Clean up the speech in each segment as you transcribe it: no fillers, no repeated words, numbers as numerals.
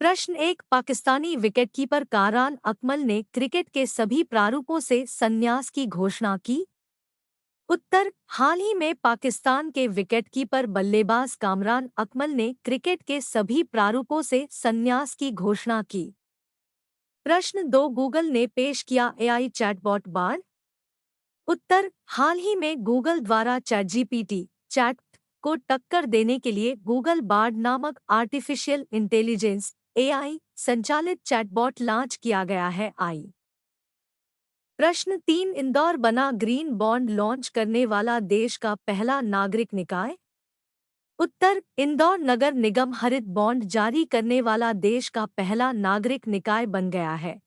प्रश्न 1, पाकिस्तानी विकेटकीपर कामरान अकमल ने क्रिकेट के सभी प्रारूपों से संन्यास की घोषणा की। उत्तर, हाल ही में पाकिस्तान के विकेटकीपर बल्लेबाज कामरान अकमल ने क्रिकेट के सभी प्रारूपों से संन्यास की घोषणा की। प्रश्न 2, गूगल ने पेश किया एआई चैटबॉट बार। उत्तर, हाल ही में गूगल द्वारा चैटजीपीटी चैट को टक्कर देने के लिए गूगल बार्ड नामक आर्टिफिशियल इंटेलिजेंस एआई संचालित चैटबॉट लॉन्च किया गया है। प्रश्न 3, इंदौर बना ग्रीन बॉन्ड लॉन्च करने वाला देश का पहला नागरिक निकाय। उत्तर, इंदौर नगर निगम हरित बॉन्ड जारी करने वाला देश का पहला नागरिक निकाय बन गया है।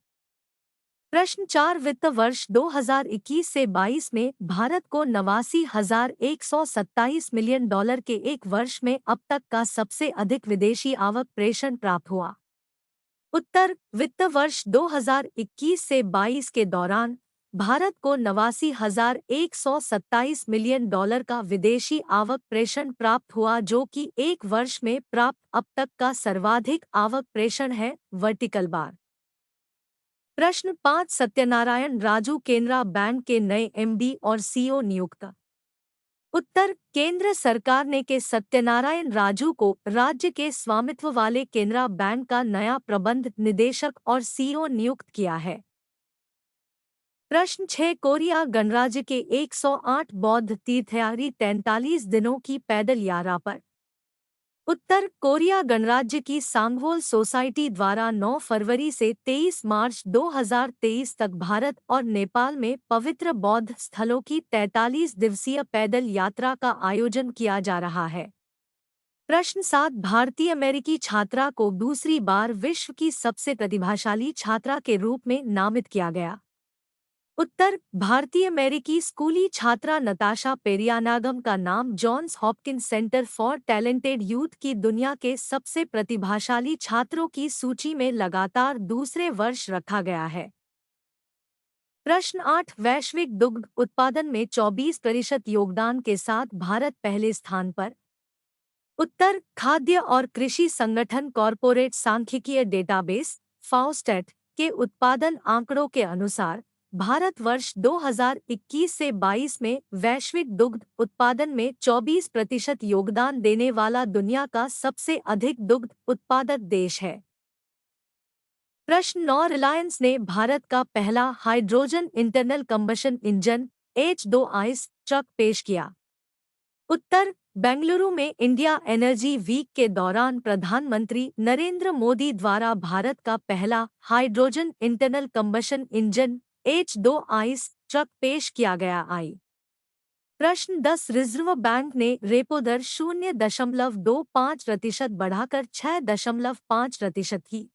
प्रश्न 4, वित्त वर्ष 2021 से 22 में भारत को $89,127 मिलियन के एक वर्ष में अब तक का सबसे अधिक विदेशी आवक प्रेषण प्राप्त हुआ। उत्तर, वित्त वर्ष 2021 से 22 के दौरान भारत को $89,127 मिलियन का विदेशी आवक प्रेषण प्राप्त हुआ, जो कि एक वर्ष में प्राप्त अब तक का सर्वाधिक आवक प्रेषण है। Vertical bar. प्रश्न 5, सत्यनारायण राजू केनरा बैंक के नए एमडी और सीईओ नियुक्त। उत्तर, केंद्र सरकार ने के सत्यनारायण राजू को राज्य के स्वामित्व वाले केनरा बैंक का नया प्रबंध निदेशक और सीईओ नियुक्त किया है। प्रश्न 6, कोरिया गणराज्य के 108 बौद्ध तीर्थयात्री 43 दिनों की पैदल यात्रा पर। उत्तर, कोरिया गणराज्य की सांगवोल सोसाइटी द्वारा 9 फरवरी से 23 मार्च 2023 तक भारत और नेपाल में पवित्र बौद्ध स्थलों की 43 दिवसीय पैदल यात्रा का आयोजन किया जा रहा है। प्रश्न 7, भारतीय अमेरिकी छात्रा को दूसरी बार विश्व की सबसे प्रतिभाशाली छात्रा के रूप में नामित किया गया। उत्तर, भारतीय अमेरिकी स्कूली छात्रा नताशा पेरियानागम का नाम Johns Hopkins Center for Talented Youth की दुनिया के सबसे प्रतिभाशाली छात्रों की सूची में लगातार दूसरे वर्ष रखा गया है। प्रश्न 8, वैश्विक दुग्ध उत्पादन में 24% योगदान के साथ भारत पहले स्थान पर। उत्तर, खाद्य और कृषि संगठन कॉरपोरेट सांख्यिकीय डेटाबेस फाओस्टेट के उत्पादन आंकड़ों के अनुसार भारत वर्ष 2021 से 22 में वैश्विक दुग्ध उत्पादन में 24% योगदान देने वाला दुनिया का सबसे अधिक दुग्ध उत्पादक देश है। प्रश्न 9, रिलायंस ने भारत का पहला hydrogen internal combustion engine H2 truck पेश किया। उत्तर, बेंगलुरु में इंडिया एनर्जी वीक के दौरान प्रधानमंत्री नरेंद्र मोदी द्वारा भारत का पहला hydrogen internal combustion engine H2 truck पेश किया गया। प्रश्न 10, रिजर्व बैंक ने रेपो दर 0.25% बढ़ाकर 6.5% की।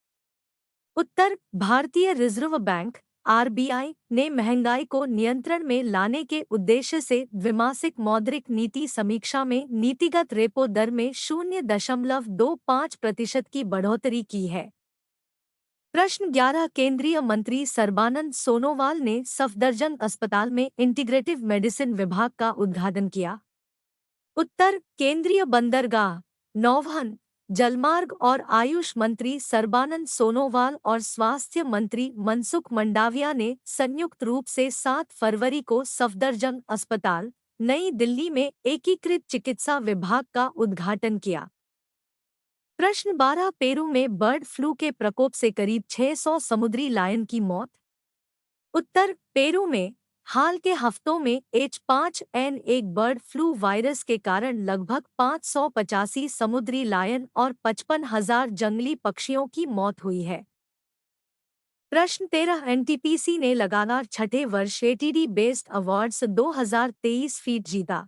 उत्तर, भारतीय रिजर्व बैंक आरबीआई ने महंगाई को नियंत्रण में लाने के उद्देश्य से द्विमासिक मौद्रिक नीति समीक्षा में नीतिगत रेपो दर में 0.25% की बढ़ोतरी की है। प्रश्न 11, केंद्रीय मंत्री सर्बानंद सोनोवाल ने सफदरजंग अस्पताल में इंटीग्रेटिव मेडिसिन विभाग का उद्घाटन किया। उत्तर, केंद्रीय बंदरगाह, नौवहन, जलमार्ग और आयुष मंत्री सर्बानंद सोनोवाल और स्वास्थ्य मंत्री मनसुख मंडाविया ने संयुक्त रूप से 7 फरवरी को सफदरजंग अस्पताल, नई दिल्ली में एकीकृत चिकित्सा विभाग का उद्घाटन किया। प्रश्न 12, पेरू में बर्ड फ्लू के प्रकोप से करीब 600 समुद्री लायन की मौत। उत्तर, पेरू में हाल के हफ्तों में H5N1 बर्ड फ्लू वायरस के कारण लगभग 585 समुद्री लायन और 55,000 जंगली पक्षियों की मौत हुई है। प्रश्न 13, एनटीपीसी ने लगातार छठे वर्ष एटीडी बेस्ट अवार्ड्स 2023 फीट जीता।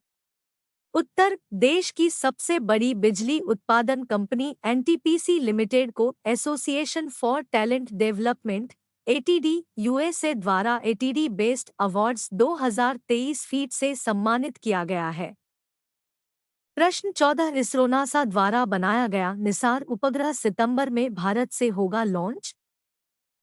उत्तर, देश की सबसे बड़ी बिजली उत्पादन कंपनी एनटीपीसी लिमिटेड को association for talent development ATD USA द्वारा एटीडी बेस्ट अवार्ड्स 2023 फीट से सम्मानित किया गया है। प्रश्न 14, इसरो नासा द्वारा बनाया गया निसार उपग्रह सितंबर में भारत से होगा launch.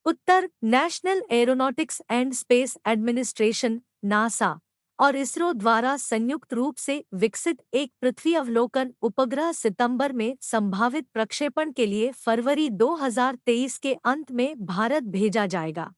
Uttar, national aeronautics and space administration NASA और इसरो द्वारा संयुक्त रूप से विकसित एक पृथ्वी अवलोकन उपग्रह सितंबर में संभावित प्रक्षेपण के लिए फरवरी 2023 के अंत में भारत भेजा जाएगा।